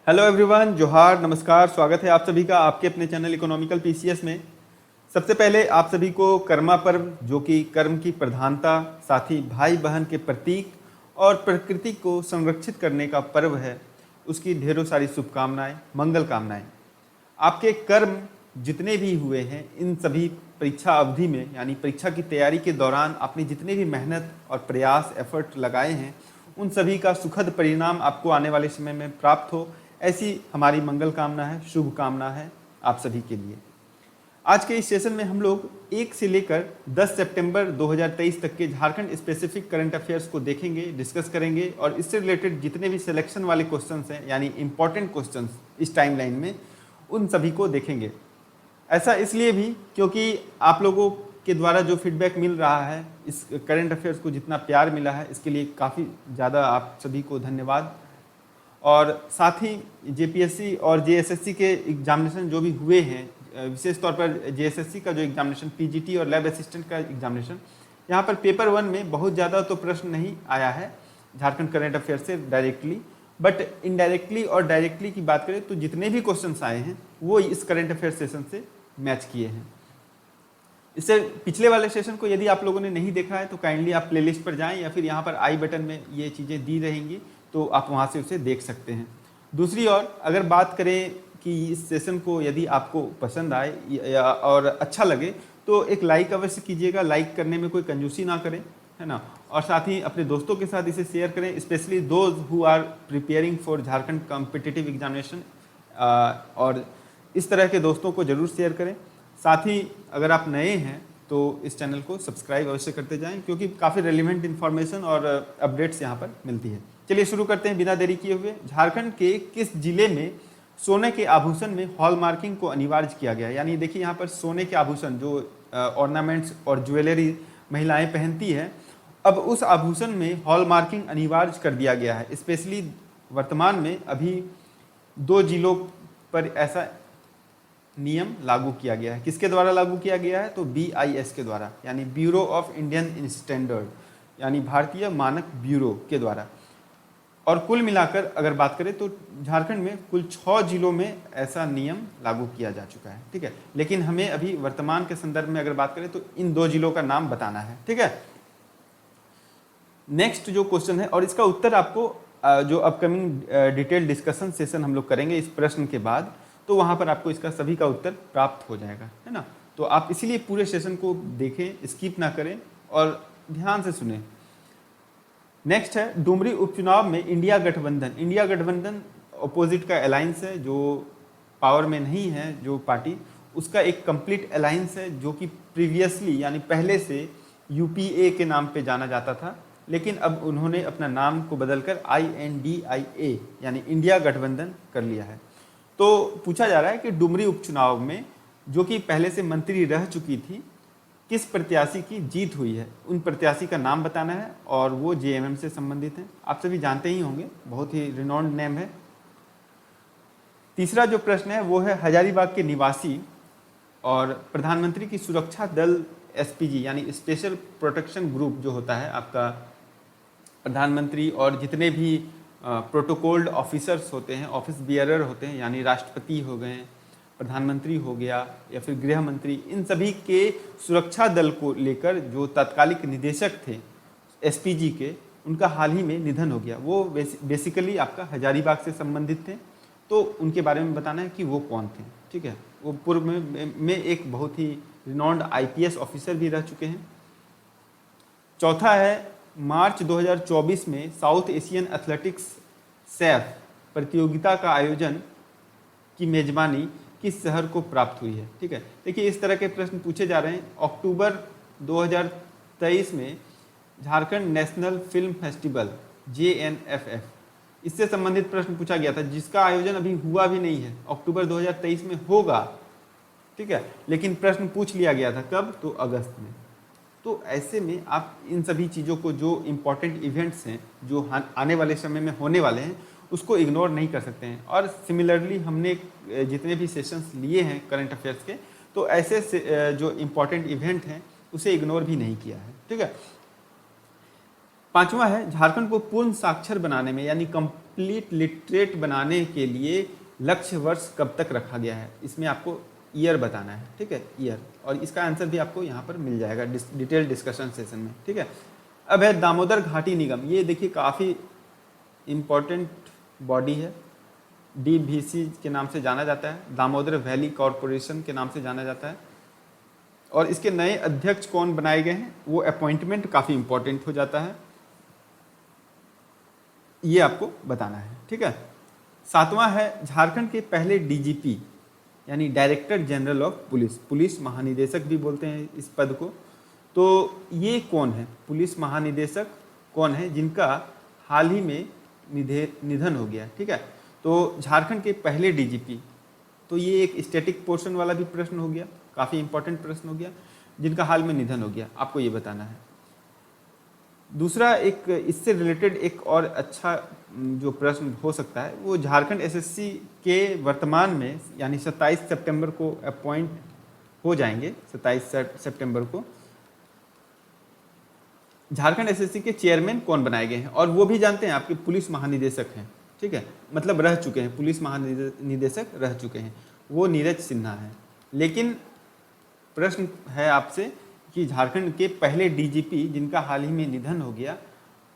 Hello everyone, जोहार, नमस्कार। स्वागत है आप सभी का आपके अपने चैनल इकोनॉमिकल पीसीएस में। सबसे पहले आप सभी को कर्मा पर्व, जो कि कर्म की प्रधानता, साथ ही भाई बहन के प्रतीक और प्रकृति को संरक्षित करने का पर्व है, उसकी ढेरों सारी शुभकामनाएं, मंगल कामनाएं। आपके कर्म जितने भी हुए हैं, इन सभी परीक्षा अवधि में यानी परीक्षा की तैयारी के दौरान आपने जितने भी मेहनत और प्रयास एफर्ट लगाए हैं, उन सभी का सुखद परिणाम आपको आने वाले समय में प्राप्त हो, ऐसी हमारी मंगल कामना है, शुभ कामना है आप सभी के लिए। आज के इस सेशन में हम लोग 1 से लेकर 10 सितंबर 2023 तक के झारखंड स्पेसिफिक करंट अफेयर्स को देखेंगे, डिस्कस करेंगे और इससे रिलेटेड जितने भी सिलेक्शन वाले क्वेश्चंस हैं यानी इंपॉर्टेंट क्वेश्चंस इस टाइमलाइन में, उन सभी को देखेंगे। ऐसा इसलिए भी क्योंकि आप लोगों के द्वारा जो फीडबैक मिल रहा है, इस करंट अफेयर्स को जितना प्यार मिला है, इसके लिए काफ़ी ज़्यादा आप सभी को धन्यवाद। और साथ ही जेपीएससी और जेएसएससी के एग्जामिनेशन जो भी हुए हैं, विशेष तौर पर जेएसएससी का जो एग्जामिनेशन, पीजीटी और लैब असिस्टेंट का एग्जामिनेशन, यहाँ पर पेपर 1 में बहुत ज़्यादा तो प्रश्न नहीं आया है झारखंड करंट अफेयर से डायरेक्टली, बट इनडायरेक्टली और डायरेक्टली की बात करें तो जितने भी क्वेश्चंस आए हैं वो इस करंट अफेयर सेशन से मैच किए हैं। इससे पिछले वाले सेशन को यदि आप लोगों ने नहीं देखा है तो काइंडली आप प्लेलिस्ट पर जाएं या फिर यहाँ पर आई बटन में ये चीज़ें दी रहेंगी, तो आप वहाँ से उसे देख सकते हैं। दूसरी ओर अगर बात करें कि इस सेशन को यदि आपको पसंद आए और अच्छा लगे तो एक लाइक अवश्य कीजिएगा। लाइक करने में कोई कंजूसी ना करें, है ना। और साथ ही अपने दोस्तों के साथ इसे शेयर करें, specially those who are preparing for Jharkhand competitive examination, और इस तरह के दोस्तों को जरूर शेयर करें। साथ ही अगर आप नए हैं तो इस चैनल को सब्सक्राइब अवश्य करते जाएं, क्योंकि काफ़ी रेलिवेंट इन्फॉर्मेशन और अपडेट्स यहाँ पर मिलती है। चलिए शुरू करते हैं बिना देरी किए हुए। झारखंड के किस जिले में सोने के आभूषण में हॉलमार्किंग को अनिवार्य किया गया है? यानी देखिए यहाँ पर सोने के आभूषण, जो ऑर्नामेंट्स और ज्वेलरी महिलाएं पहनती हैं, अब उस आभूषण में हॉलमार्किंग अनिवार्य कर दिया गया है। स्पेशली वर्तमान में अभी 2 जिलों पर ऐसा नियम लागू किया गया है। किसके द्वारा लागू किया गया है? तो BIS के द्वारा, यानी ब्यूरो ऑफ इंडियन स्टैंडर्ड, यानी भारतीय मानक ब्यूरो के द्वारा। और कुल मिलाकर अगर बात करें तो झारखंड में कुल 6 जिलों में ऐसा नियम लागू किया जा चुका है, ठीक है। लेकिन हमें अभी वर्तमान के संदर्भ में अगर बात करें तो इन 2 जिलों का नाम बताना है, ठीक है। नेक्स्ट जो क्वेश्चन है, और इसका उत्तर आपको जो अपकमिंग डिटेल डिस्कशन सेशन हम लोग करेंगे इस प्रश्न के बाद, तो वहाँ पर आपको इसका सभी का उत्तर प्राप्त हो जाएगा, है ना। तो आप इसीलिए पूरे सेशन को देखें, स्किप ना करें और ध्यान से सुने। नेक्स्ट है, डुमरी उपचुनाव में इंडिया गठबंधन। इंडिया गठबंधन अपोजिट का अलायंस है, जो पावर में नहीं है जो पार्टी, उसका एक कंप्लीट अलायंस है, जो कि प्रीवियसली यानी पहले से UPA के नाम पे जाना जाता था, लेकिन अब उन्होंने अपना नाम को बदलकर INDIA यानी इंडिया गठबंधन कर लिया है। तो पूछा जा रहा है कि डुमरी उपचुनाव में, जो कि पहले से मंत्री रह चुकी थी, किस प्रत्याशी की जीत हुई है? उन प्रत्याशी का नाम बताना है और वो JMM से संबंधित हैं। आप सभी जानते ही होंगे, बहुत ही रिनॉन्ड नेम है। तीसरा जो प्रश्न है वो है, हजारीबाग के निवासी और प्रधानमंत्री की सुरक्षा दल SPG यानी स्पेशल प्रोटेक्शन ग्रुप जो होता है आपका, प्रधानमंत्री और जितने भी प्रोटोकॉल्ड ऑफिसर्स होते हैं, ऑफिस बियरर होते हैं, यानी राष्ट्रपति हो गए, प्रधानमंत्री हो गया या फिर गृह मंत्री, इन सभी के सुरक्षा दल को लेकर जो तत्कालिक निदेशक थे SPG के, उनका हाल ही में निधन हो गया। वो बेसिकली आपका हजारीबाग से संबंधित थे, तो उनके बारे में बताना है कि वो कौन थे, ठीक है। वो पूर्व में एक बहुत ही रिनॉन्ड IPS ऑफिसर भी रह चुके हैं। चौथा है, मार्च 2024 में साउथ एशियन एथलेटिक्स SAF प्रतियोगिता का आयोजन की मेजबानी किस शहर को प्राप्त हुई है? ठीक है, देखिए इस तरह के प्रश्न पूछे जा रहे हैं। अक्टूबर 2023 में Jharkhand national film festival JNFF, इससे संबंधित प्रश्न पूछा गया था, जिसका आयोजन अभी हुआ भी नहीं है। अक्टूबर 2023 में होगा, ठीक है, लेकिन प्रश्न पूछ लिया गया था कब? तो अगस्त में। तो ऐसे में आप इन सभी चीज़ों को, जो इम्पोर्टेंट इवेंट्स हैं जो आने वाले समय में होने वाले हैं, उसको इग्नोर नहीं कर सकते हैं। और सिमिलरली हमने जितने भी सेशंस लिए हैं करंट अफेयर्स के, तो ऐसे जो इम्पोर्टेंट इवेंट हैं उसे इग्नोर भी नहीं किया है, ठीक है। 5वां है झारखंड को पूर्ण साक्षर बनाने में यानी कंप्लीट लिटरेट बनाने के लिए लक्ष्य वर्ष कब तक रखा गया है। इसमें आपको ईयर बताना है, ठीक है, ईयर, और इसका आंसर भी आपको यहाँ पर मिल जाएगा डिटेल डिस्कशन सेशन में, ठीक है। अब है दामोदर घाटी निगम, ये देखिए काफ़ी इम्पोर्टेंट बॉडी है, DVC के नाम से जाना जाता है, दामोदर वैली कॉरपोरेशन के नाम से जाना जाता है। और इसके नए अध्यक्ष कौन बनाए गए हैं, वो अपॉइंटमेंट काफ़ी इम्पोर्टेंट हो जाता है, ये आपको बताना है, ठीक है। 7वां है झारखंड के पहले DGP यानी director general of police, police महानिदेशक भी बोलते हैं इस पद को। तो ये कौन है, पुलिस महानिदेशक कौन है जिनका हाल ही में निधन हो गया, ठीक है। तो झारखंड के पहले DGP, तो ये एक स्टैटिक पोर्शन वाला भी प्रश्न हो गया, काफ़ी इंपॉर्टेंट प्रश्न हो गया, जिनका हाल में निधन हो गया, आपको ये बताना है। दूसरा एक इससे रिलेटेड एक और अच्छा जो प्रश्न हो सकता है वो झारखंड SSC के वर्तमान में यानी 27 सितंबर को अपॉइंट हो जाएंगे, 27 सितंबर को झारखंड SSC के चेयरमैन कौन बनाए गए हैं, और वो भी जानते हैं आपके पुलिस महानिदेशक हैं, ठीक है, मतलब रह चुके हैं, पुलिस महानिदेशक रह चुके हैं, वो नीरज सिन्हा है। लेकिन प्रश्न है आपसे कि झारखंड के पहले DGP जिनका हाल ही में निधन हो गया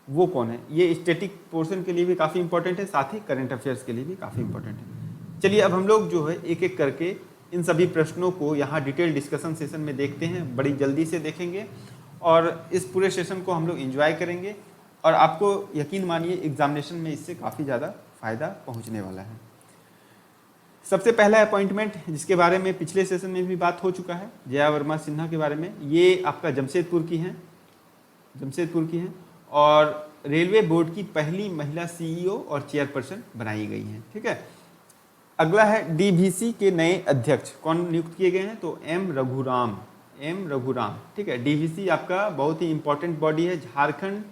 वो कौन है। ये स्टैटिक पोर्शन के लिए भी काफ़ी इंपॉर्टेंट है, साथ ही करंट अफेयर्स के लिए भी काफ़ी इंपॉर्टेंट है। चलिए अब हम लोग जो है एक एक करके इन सभी प्रश्नों को यहाँ डिटेल डिस्कशन सेशन में देखते हैं, बड़ी जल्दी से देखेंगे और इस पूरे सेशन को हम लोग एंजॉय करेंगे और आपको यकीन मानिए एग्जामिनेशन में इससे काफ़ी ज़्यादा फ़ायदा पहुँचने वाला है। सबसे पहला अपॉइंटमेंट जिसके बारे में पिछले सेशन में भी बात हो चुका है, जया वर्मा सिन्हा के बारे में, ये आपका जमशेदपुर की हैं, जमशेदपुर की हैं और रेलवे बोर्ड की पहली महिला CEO और चेयरपर्सन बनाई गई हैं, ठीक है। अगला है DVC के नए अध्यक्ष कौन नियुक्त किए गए हैं, तो M रघुराम, ठीक है। DVC आपका बहुत ही इंपॉर्टेंट बॉडी है झारखंड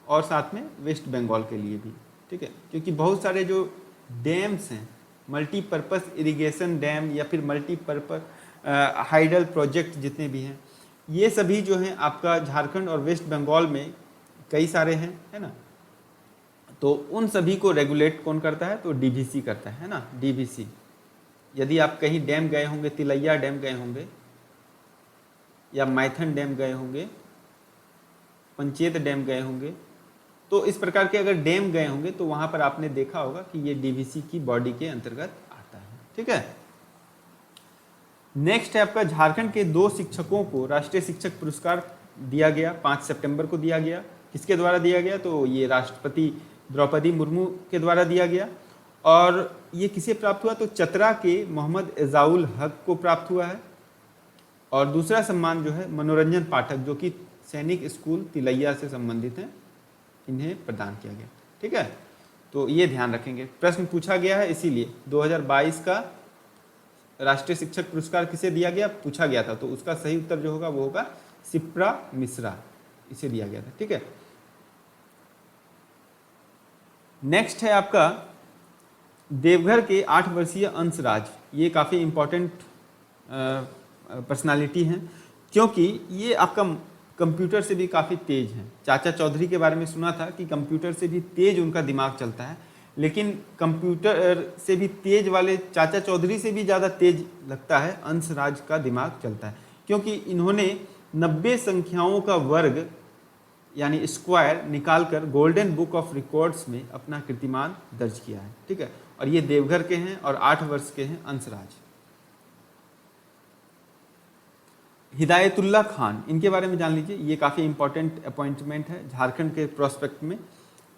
और साथ में वेस्ट बंगाल के लिए भी, ठीक है, क्योंकि बहुत सारे जो डैम्स हैं, मल्टीपर्पस इरिगेशन डैम या फिर मल्टीपर्पस हाइडल प्रोजेक्ट जितने भी हैं, ये सभी जो हैं आपका झारखंड और वेस्ट बंगाल में कई सारे हैं, है ना। तो उन सभी को रेगुलेट कौन करता है, तो DVC करता है ना, DVC। यदि आप कहीं डैम गए होंगे, तिलैया डैम गए होंगे या मैथन डैम गए होंगे, पंचेत डैम गए होंगे, तो इस प्रकार के अगर डैम गए होंगे तो वहाँ पर आपने देखा होगा कि ये DVC की बॉडी के अंतर्गत आता है, ठीक है। नेक्स्ट है आपका झारखंड के 2 शिक्षकों को राष्ट्रीय शिक्षक पुरस्कार दिया गया, 5 सितंबर को दिया गया। किसके द्वारा दिया गया, तो ये राष्ट्रपति द्रौपदी मुर्मू के द्वारा दिया गया। और ये किसे प्राप्त हुआ, तो चतरा के मोहम्मद एजाउल हक को प्राप्त हुआ है। और दूसरा सम्मान जो है मनोरंजन पाठक जो कि सैनिक स्कूल तिलैया से संबंधित हैं, इन्हें प्रदान किया गया, ठीक है। तो ये ध्यान रखेंगे, प्रश्न पूछा गया है, इसीलिए 2022 का राष्ट्रीय शिक्षक पुरस्कार किसे दिया गया, पूछा गया था, तो उसका सही उत्तर जो होगा वो होगा शिप्रा मिश्रा, इसे दिया गया था, ठीक है। नेक्स्ट है आपका देवघर के 8 वर्षीय अंशराज, ये काफ़ी इंपॉर्टेंट पर्सनालिटी हैं क्योंकि ये आपका कंप्यूटर से भी काफ़ी तेज हैं। चाचा चौधरी के बारे में सुना था कि कंप्यूटर से भी तेज उनका दिमाग चलता है, लेकिन कंप्यूटर से भी तेज वाले चाचा चौधरी से भी ज़्यादा तेज लगता है अंशराज का दिमाग चलता है, क्योंकि इन्होंने 90 संख्याओं का वर्ग यानी स्क्वायर निकालकर गोल्डन बुक ऑफ रिकॉर्ड्स में अपना कीर्तिमान दर्ज किया है, ठीक है। और ये देवघर के हैं और 8 वर्ष के हैं अंशराज। हिदायतुल्ला खान, इनके बारे में जान लीजिए, ये काफ़ी इंपॉर्टेंट अपॉइंटमेंट है झारखंड के प्रोस्पेक्ट में।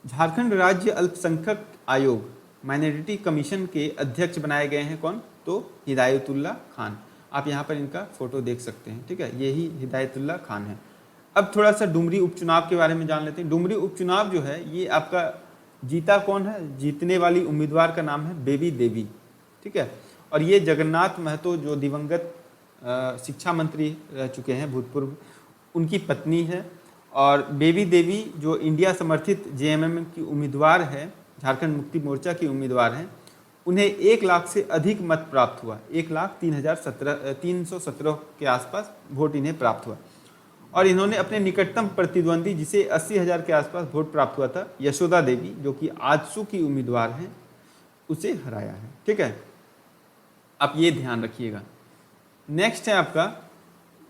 झारखंड राज्य अल्पसंख्यक आयोग माइनॉरिटी कमीशन के अध्यक्ष बनाए गए हैं कौन, तो हिदायतुल्ला खान। आप यहाँ पर इनका फोटो देख सकते हैं, ठीक है, यही हिदायतुल्ला खान है। अब थोड़ा सा डुमरी उपचुनाव के बारे में जान लेते हैं। डुमरी उपचुनाव जो है ये आपका जीता कौन है, जीतने वाली उम्मीदवार का नाम है बेबी देवी, ठीक है। और ये जगन्नाथ महतो जो दिवंगत शिक्षा मंत्री रह चुके हैं भूतपूर्व, उनकी पत्नी है। और बेबी देवी जो इंडिया समर्थित JMM की उम्मीदवार है, झारखंड मुक्ति मोर्चा की उम्मीदवार हैं, उन्हें 1 लाख से अधिक मत प्राप्त हुआ, 1,03,317 के आसपास वोट इन्हें प्राप्त हुआ। और इन्होंने अपने निकटतम प्रतिद्वंदी, जिसे 80,000 के आसपास वोट प्राप्त हुआ था, यशोदा देवी, जो कि आजसू की उम्मीदवार हैं, उसे हराया है। ठीक है, आप ये ध्यान रखिएगा। नेक्स्ट है आपका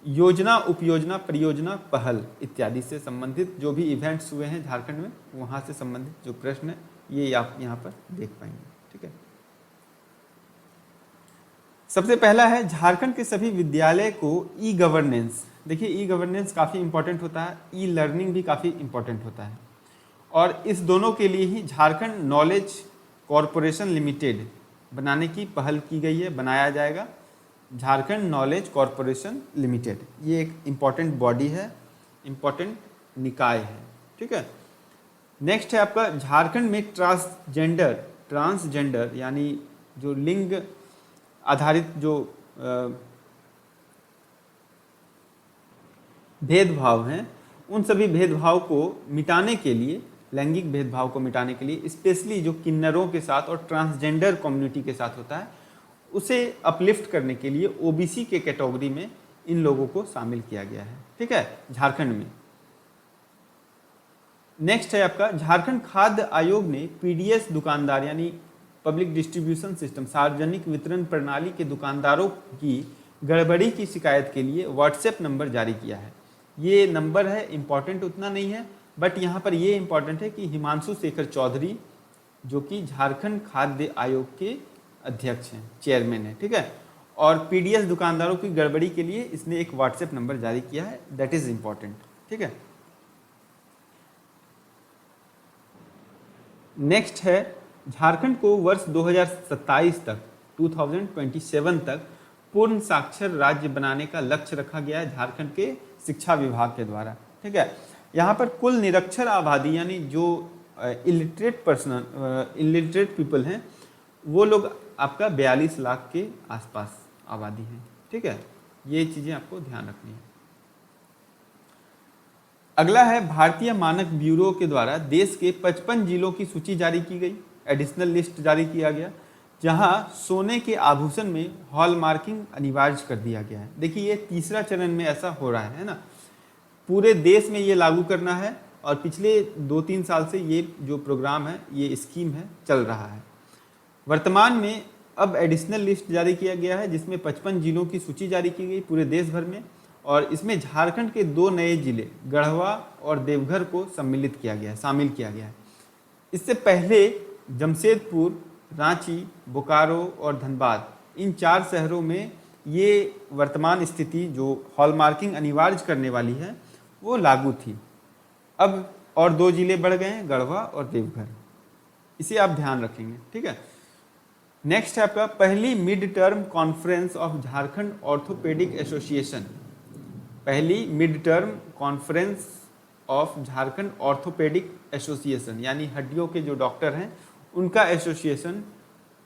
योजना, उपयोजना, परियोजना, पहल इत्यादि से संबंधित जो भी इवेंट्स हुए हैं झारखंड में, वहाँ से संबंधित जो प्रश्न है ये आप यहाँ पर देख पाएंगे। ठीक है, सबसे पहला है झारखंड के सभी विद्यालय को ई गवर्नेंस। देखिए, ई गवर्नेंस काफ़ी इंपॉर्टेंट होता है, ई लर्निंग भी काफ़ी इंपॉर्टेंट होता है, और इस दोनों के लिए ही झारखंड नॉलेज कॉरपोरेशन लिमिटेड बनाने की पहल की गई है, बनाया जाएगा झारखंड नॉलेज कॉरपोरेशन लिमिटेड। ये एक इम्पॉर्टेंट बॉडी है, इम्पॉर्टेंट निकाय है। ठीक है, नेक्स्ट है आपका झारखंड में ट्रांसजेंडर यानी जो लिंग आधारित जो भेदभाव हैं, उन सभी भेदभाव को मिटाने के लिए, लैंगिक भेदभाव को मिटाने के लिए, स्पेशली जो किन्नरों के साथ और ट्रांसजेंडर कम्युनिटी के साथ होता है, उसे अपलिफ्ट करने के लिए ओबीसी के कैटेगरी में इन लोगों को शामिल किया गया है। ठीक है, झारखंड में। नेक्स्ट है आपका झारखंड खाद्य आयोग ने पीडीएस दुकानदार यानी पब्लिक डिस्ट्रीब्यूशन सिस्टम, सार्वजनिक वितरण प्रणाली के दुकानदारों की गड़बड़ी की शिकायत के लिए व्हाट्सएप नंबर जारी किया है। ये नंबर है, इंपॉर्टेंट उतना नहीं है, बट यहाँ पर ये इंपॉर्टेंट है कि हिमांशु शेखर चौधरी, जो कि झारखंड खाद्य आयोग के अध्यक्ष हैं, चेयरमैन है। ठीक है, और पीडीएस दुकानदारों की गड़बड़ी के लिए इसने एक व्हाट्सएप नंबर जारी किया है, दैट इज इंपॉर्टेंट। ठीक है, नेक्स्ट है झारखंड को वर्ष 2027 तक पूर्ण साक्षर राज्य बनाने का लक्ष्य रखा गया है झारखंड के शिक्षा विभाग के द्वारा। ठीक है, यहाँ पर कुल निरक्षर आबादी यानी जो इलिटरेट पीपल हैं, वो लोग आपका 42 लाख के आसपास आबादी है। ठीक है, ये चीज़ें आपको ध्यान रखनी है। अगला है भारतीय मानक ब्यूरो के द्वारा देश के 55 जिलों की सूची जारी की गई, एडिशनल लिस्ट जारी किया गया, जहां सोने के आभूषण में हॉलमार्किंग अनिवार्य कर दिया गया है। देखिए, ये तीसरा चरण में ऐसा हो रहा है ना, पूरे देश में ये लागू करना है, और पिछले 2-3 साल से ये जो प्रोग्राम है, ये स्कीम है, चल रहा है। वर्तमान में अब एडिशनल लिस्ट जारी किया गया है, जिसमें 55 जिलों की सूची जारी की गई पूरे देश भर में, और इसमें झारखंड के 2 नए जिले गढ़वा और देवघर को शामिल किया गया है। इससे पहले जमशेदपुर, रांची, बोकारो और धनबाद, इन 4 शहरों में ये वर्तमान स्थिति जो हॉलमार्किंग अनिवार्य करने वाली है, वो लागू थी। अब और 2 जिले बढ़ गए हैं, गढ़वा और देवघर, इसे आप ध्यान रखेंगे। ठीक है, नेक्स्ट है आपका पहली mid term conference of Jharkhand orthopaedic association. पहली mid term conference of Jharkhand orthopaedic association, यानी हड्डियों के जो डॉक्टर हैं उनका एसोसिएशन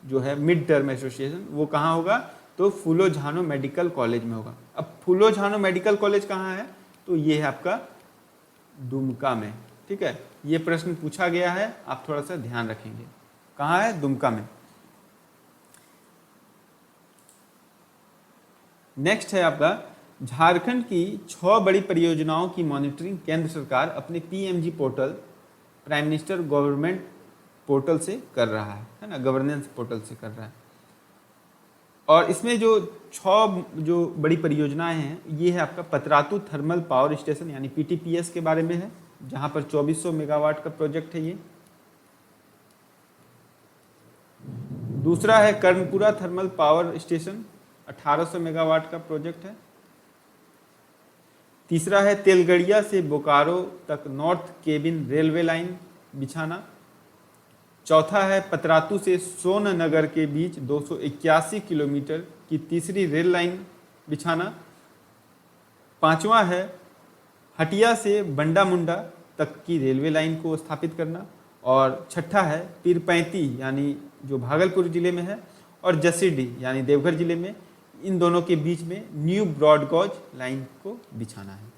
जो है, मिड टर्म एसोसिएशन, वो कहाँ होगा? तो फूलो झानो मेडिकल कॉलेज में होगा। अब फूलो झानो मेडिकल कॉलेज कहाँ है? तो ये है आपका दुमका में। ठीक है, ये प्रश्न पूछा गया है, आप थोड़ा सा ध्यान रखेंगे। कहाँ है? दुमका में। नेक्स्ट है आपका झारखंड की 6 बड़ी परियोजनाओं की मॉनिटरिंग केंद्र सरकार अपने PMG portal, prime minister government portal से कर रहा है ना, गवर्नेंस पोर्टल से कर रहा है। और इसमें जो 6 जो बड़ी परियोजनाएं हैं, ये है आपका पतरातू थर्मल पावर स्टेशन यानी पीटीपीएस के बारे में है, जहां पर 2400 मेगावाट का प्रोजेक्ट है ये। दूसरा है Karanpura thermal power station, 1800 megawatt का प्रोजेक्ट है। तीसरा है तेलगड़िया से बोकारो तक नॉर्थ केबिन रेलवे लाइन बिछाना। चौथा है पतरातू से सोननगर के बीच 281 किलोमीटर की तीसरी रेल लाइन बिछाना। पांचवा है हटिया से बंडा मुंडा तक की रेलवे लाइन को स्थापित करना। और छठा है पीरपैंती यानी जो भागलपुर जिले में है, और जसीडीह यानी देवघर जिले में, इन दोनों के बीच में न्यू ब्रॉडगॉज लाइन को बिछाना है।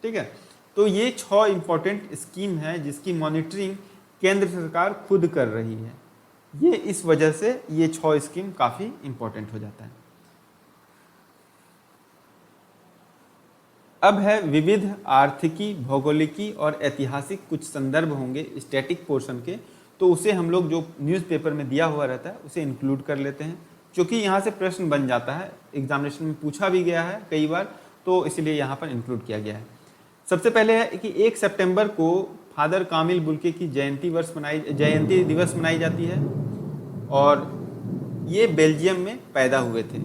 ठीक है, तो ये 6 इंपॉर्टेंट स्कीम है जिसकी मॉनिटरिंग केंद्र सरकार खुद कर रही है। ये इस वजह से ये 6 स्कीम काफ़ी इंपॉर्टेंट हो जाता है। अब है विविध आर्थिकी, भौगोलिकी और ऐतिहासिक कुछ संदर्भ होंगे स्टैटिक पोर्शन के, तो उसे हम लोग जो न्यूज़पेपर में दिया हुआ रहता है उसे इंक्लूड कर लेते हैं, क्योंकि यहाँ से प्रश्न बन जाता है, एग्जामिनेशन में पूछा भी गया है कई बार, तो इसलिए यहाँ पर इंक्लूड किया गया है। सबसे पहले है कि 1 सितंबर को फादर कामिल बुल्के की जयंती दिवस मनाई जाती है, और ये बेल्जियम में पैदा हुए थे।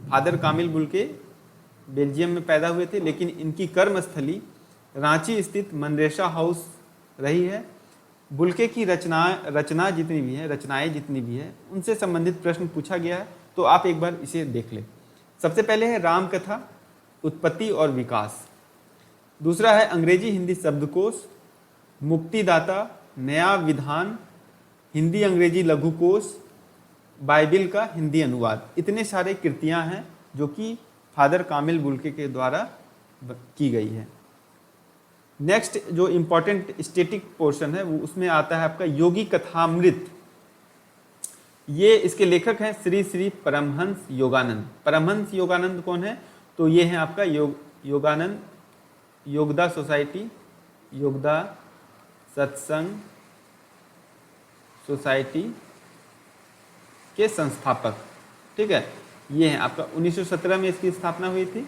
फादर कामिल बुल्के बेल्जियम में पैदा हुए थे, लेकिन इनकी कर्मस्थली रांची स्थित मनरेसा हाउस रही है। बुल्के की रचनाएं जितनी भी है उनसे संबंधित प्रश्न पूछा गया है, तो आप एक बार इसे देख लें। सबसे पहले है रामकथा, उत्पत्ति और विकास। दूसरा है अंग्रेजी हिंदी शब्दकोश, मुक्तिदाता, नया विधान, हिंदी अंग्रेजी लघुकोश, बाइबिल का हिंदी अनुवाद। इतने सारे कृतियां हैं जो कि फादर कामिल बुल्के के द्वारा की गई है। नेक्स्ट जो इम्पोर्टेंट स्टेटिक पोर्शन है वो उसमें आता है आपका योगी कथामृत। ये इसके लेखक हैं श्री श्री परमहंस योगानंद। परमहंस योगानंद कौन है? तो ये है आपका योगानंद योगदा सोसाइटी, योगदा सत्संग सोसाइटी के संस्थापक। ठीक है, ये है आपका 1917 में इसकी स्थापना हुई थी,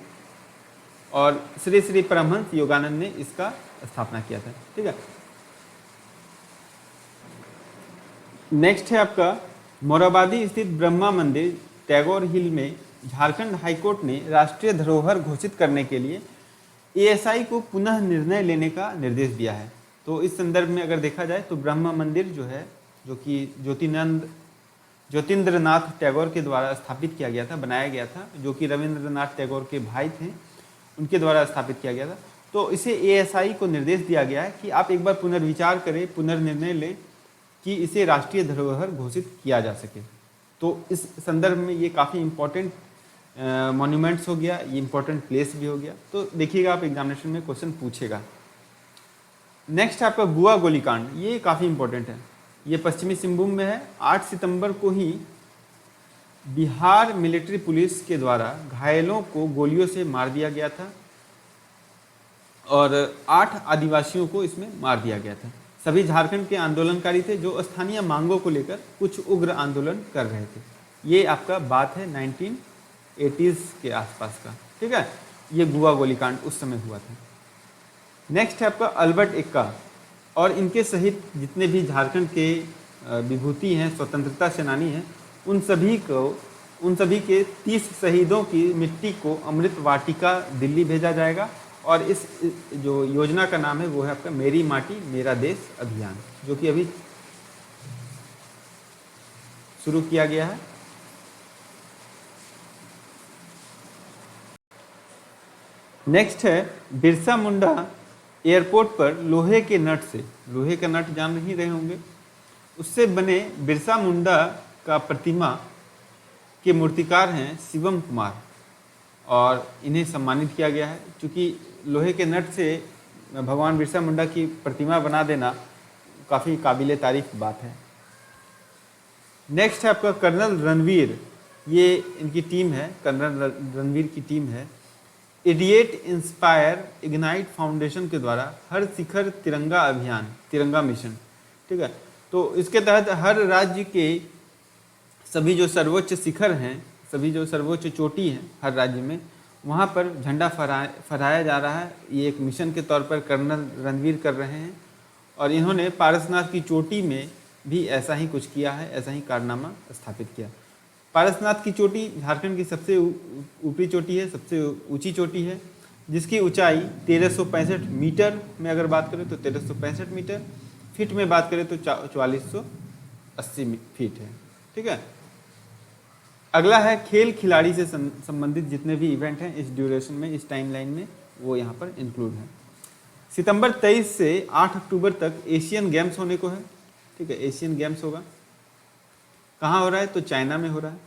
और श्री श्री परमहंस योगानंद ने इसका स्थापना किया था। ठीक है, नेक्स्ट है आपका मोराबादी स्थित ब्रह्मा मंदिर टैगोर हिल में झारखंड हाईकोर्ट ने राष्ट्रीय धरोहर घोषित करने के लिए एएसआई को पुनः निर्णय लेने का निर्देश दिया है। तो इस संदर्भ में अगर देखा जाए तो ब्रह्मा मंदिर जो है, जो कि ज्योतिन्द्रनाथ टैगोर के द्वारा स्थापित किया गया था, बनाया गया था, जो कि रविंद्रनाथ टैगोर के भाई थे, उनके द्वारा स्थापित किया गया था। तो इसे एएसआई को निर्देश दिया गया है कि आप एक बार पुनर्विचार करें, पुनर्निर्णय लें कि इसे राष्ट्रीय धरोहर घोषित किया जा सके। तो इस संदर्भ में ये काफ़ी इम्पोर्टेंट मॉन्यूमेंट्स हो गया, ये इम्पोर्टेंट प्लेस भी हो गया। तो देखिएगा आप एग्जामिनेशन में क्वेश्चन पूछेगा। नेक्स्ट आपका गुआ गोलीकांड, ये काफ़ी इम्पोर्टेंट है। ये पश्चिमी सिंहभूम में है। 8 सितंबर को ही बिहार मिलिट्री पुलिस के द्वारा घायलों को गोलियों से मार दिया गया था, और 8 आदिवासियों को इसमें मार दिया गया था। सभी झारखंड के आंदोलनकारी थे जो स्थानीय मांगों को लेकर कुछ उग्र आंदोलन कर रहे थे। ये आपका बात है 1980s के आसपास का। ठीक है, ये गुआ गोलीकांड उस समय हुआ था। नेक्स्ट है आपका अल्बर्ट एक्का और इनके सहित जितने भी झारखंड के विभूति हैं, स्वतंत्रता सेनानी हैं, उन सभी के 30 शहीदों की मिट्टी को अमृत वाटिका दिल्ली भेजा जाएगा, और इस जो योजना का नाम है वो है आपका मेरी माटी मेरा देश अभियान, जो कि अभी शुरू किया गया है। नेक्स्ट है बिरसा मुंडा एयरपोर्ट पर लोहे के नट जान ही रहे होंगे, उससे बने बिरसा मुंडा का प्रतिमा के मूर्तिकार हैं शिवम कुमार, और इन्हें सम्मानित किया गया है। क्योंकि लोहे के नट से भगवान बिरसा मुंडा की प्रतिमा बना देना काफ़ी काबिले तारीफ बात है। नेक्स्ट है आपका कर्नल रणवीर, ये इनकी टीम है, कर्नल रणवीर की टीम है। इडिएट इंस्पायर इग्नाइट फाउंडेशन के द्वारा हर शिखर तिरंगा अभियान, तिरंगा मिशन। ठीक है, तो इसके तहत हर राज्य के सभी जो सर्वोच्च शिखर हैं, सभी जो सर्वोच्च चोटी हैं हर राज्य में, वहाँ पर झंडा फहराया जा रहा है। ये एक मिशन के तौर पर कर्नल रणवीर कर रहे हैं, और इन्होंने पारसनाथ की चोटी में भी ऐसा ही कुछ किया है, ऐसा ही कारनामा स्थापित किया। पारसनाथ की चोटी झारखंड की सबसे ऊपरी चोटी है, सबसे ऊंची चोटी है, जिसकी ऊंचाई 1365 मीटर में अगर बात करें तो 1365 मीटर, फीट में बात करें तो 4480 फीट है। ठीक है, अगला है खेल खिलाड़ी से संबंधित जितने भी इवेंट हैं इस ड्यूरेशन में, इस टाइमलाइन में, वो यहाँ पर इंक्लूड है। सितंबर 23 से 8 अक्टूबर तक एशियन गेम्स होने को है। ठीक है, एशियन गेम्स होगा, कहाँ हो रहा है? तो चाइना में हो रहा है,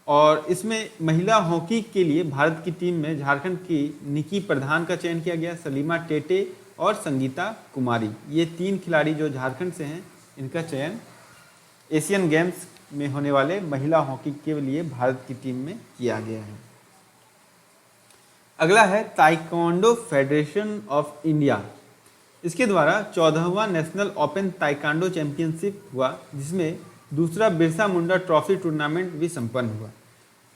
और इसमें महिला हॉकी के लिए भारत की टीम में झारखंड की निकी प्रधान का चयन किया गया, सलीमा टेटे और संगीता कुमारी, ये 3 खिलाड़ी जो झारखंड से हैं, इनका चयन एशियन गेम्स में होने वाले महिला हॉकी के लिए भारत की टीम में किया गया है। अगला है ताइक्वांडो फेडरेशन ऑफ इंडिया। इसके द्वारा 14वां नेशनल ओपन ताइक्वांडो चैंपियनशिप हुआ, जिसमें दूसरा बिरसा मुंडा ट्रॉफी टूर्नामेंट भी संपन्न हुआ।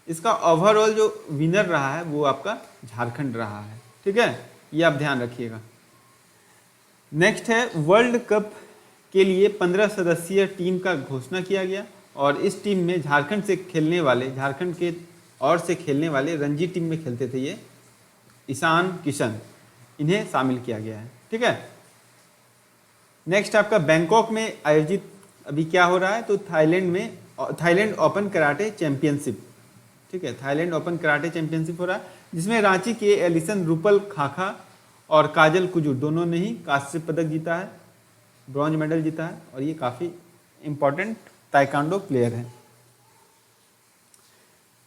इसका ओवरऑल जो विनर रहा है वो आपका झारखंड रहा है। ठीक है, ये आप ध्यान रखिएगा। नेक्स्ट है वर्ल्ड कप के लिए 15 सदस्यीय टीम का घोषणा किया गया और इस टीम में झारखंड से खेलने वाले रणजी टीम में खेलते थे ये ईशान किशन, इन्हें शामिल किया गया है। ठीक है, नेक्स्ट आपका बैंकॉक में आयोजित अभी क्या हो रहा है, तो थाईलैंड ओपन कराटे चैंपियनशिप। ठीक है, थाईलैंड ओपन कराटे चैंपियनशिप हो रहा है, जिसमें रांची के एलिसन रूपल खाखा और काजल कुजूर दोनों ने ही कांस्य पदक जीता है, ब्रॉन्ज मेडल जीता है, और ये काफ़ी इंपॉर्टेंट ताइक्वांडो प्लेयर हैं।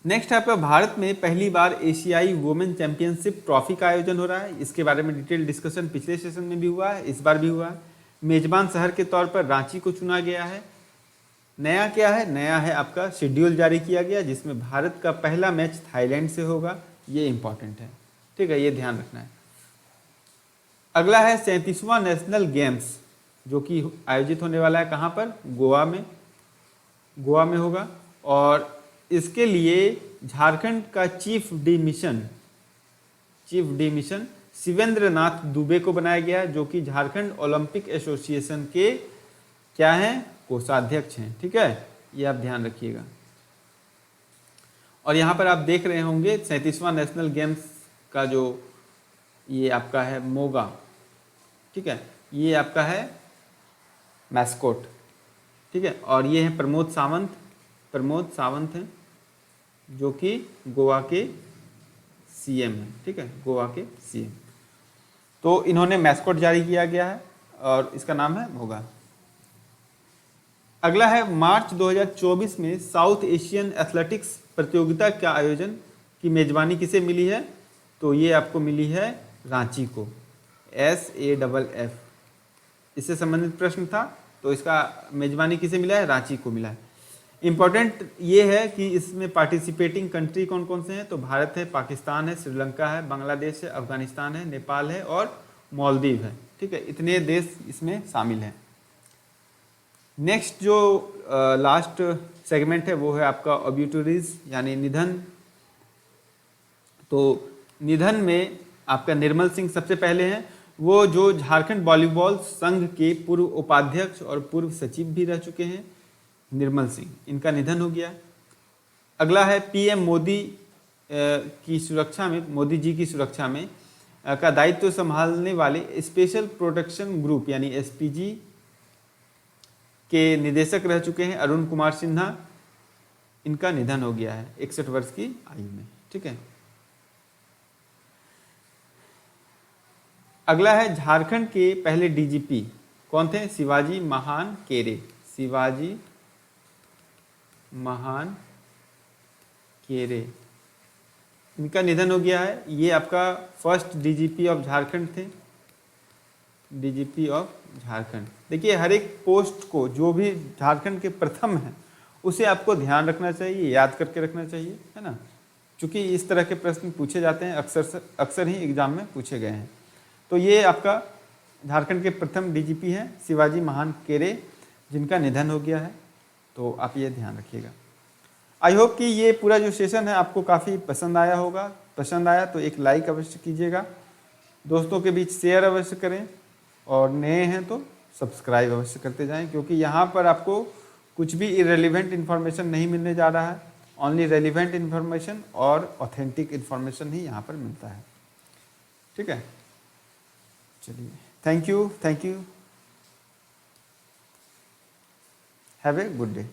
नेक्स्ट आपका भारत में पहली बार एशियाई वुमेन चैंपियनशिप ट्रॉफी का आयोजन हो रहा है। इसके बारे में डिटेल डिस्कशन पिछले सेशन में भी हुआ है, इस बार भी हुआ है। मेजबान शहर के तौर पर रांची को चुना गया है। नया क्या है, नया है आपका शेड्यूल जारी किया गया, जिसमें भारत का पहला मैच थाईलैंड से होगा, ये इंपॉर्टेंट है। ठीक है, ये ध्यान रखना है। अगला है 37वां नेशनल गेम्स, जो कि आयोजित होने वाला है कहाँ पर, गोवा में होगा, और इसके लिए झारखंड का चीफ डी मिशन शिवेंद्र नाथ दुबे को बनाया गया है, जो कि झारखंड ओलंपिक एसोसिएशन के क्या हैं, कोषाध्यक्ष हैं। ठीक है, ये आप ध्यान रखिएगा। और यहाँ पर आप देख रहे होंगे 37वां नेशनल गेम्स का जो ये आपका है मोगा। ठीक है, ये आपका है मैस्कोट। ठीक है, और ये है प्रमोद सावंत हैं, जो कि गोवा के सीएम हैं। ठीक है, गोवा के सीएम, तो इन्होंने मैस्कोट जारी किया गया है और इसका नाम है मोगा। अगला है मार्च 2024 में साउथ एशियन एथलेटिक्स प्रतियोगिता का आयोजन की मेजबानी किसे मिली है, तो ये आपको मिली है रांची को, SAFF। इससे संबंधित प्रश्न था, तो इसका मेजबानी किसे मिला है, रांची को मिला है। इम्पॉर्टेंट ये है कि इसमें पार्टिसिपेटिंग कंट्री कौन कौन से हैं, तो भारत है, पाकिस्तान है, श्रीलंका है, बांग्लादेश है, अफगानिस्तान है, नेपाल है और मालदीव है। ठीक है, इतने देश इसमें शामिल हैं। नेक्स्ट जो लास्ट सेगमेंट है वो है आपका ऑब्यूटरीज यानी निधन। तो निधन में आपका निर्मल सिंह सबसे पहले हैं, वो जो झारखंड वॉलीबॉल संघ के पूर्व उपाध्यक्ष और पूर्व सचिव भी रह चुके हैं, निर्मल सिंह, इनका निधन हो गया। अगला है पीएम मोदी की सुरक्षा में, मोदी जी की सुरक्षा में का दायित्व संभालने वाले स्पेशल प्रोटेक्शन ग्रुप यानी एसपीजी के निदेशक रह चुके हैं अरुण कुमार सिन्हा, इनका निधन हो गया है 61 वर्ष की आयु में। ठीक है, अगला है झारखंड के पहले डीजीपी कौन थे, शिवाजी महान केरे, इनका निधन हो गया है। ये आपका फर्स्ट डीजीपी ऑफ झारखंड थे, डीजीपी ऑफ झारखंड। देखिए हर एक पोस्ट को जो भी झारखंड के प्रथम है उसे आपको ध्यान रखना चाहिए, याद करके रखना चाहिए, है ना, क्योंकि इस तरह के प्रश्न पूछे जाते हैं, अक्सर ही एग्जाम में पूछे गए हैं। तो ये आपका झारखंड के प्रथम डीजीपी हैं शिवाजी महान केरे, जिनका निधन हो गया है, तो आप ये ध्यान रखिएगा। आई होप कि ये पूरा जो सेशन है आपको काफ़ी पसंद आया होगा। पसंद आया तो एक लाइक अवश्य कीजिएगा, दोस्तों के बीच शेयर अवश्य करें, और नए हैं तो सब्सक्राइब अवश्य करते जाएं, क्योंकि यहाँ पर आपको कुछ भी इरेलीवेंट इन्फॉर्मेशन नहीं मिलने जा रहा है, ओनली रेलिवेंट इन्फॉर्मेशन और ऑथेंटिक इन्फॉर्मेशन ही यहाँ पर मिलता है। ठीक है, चलिए, thank you, have a good day.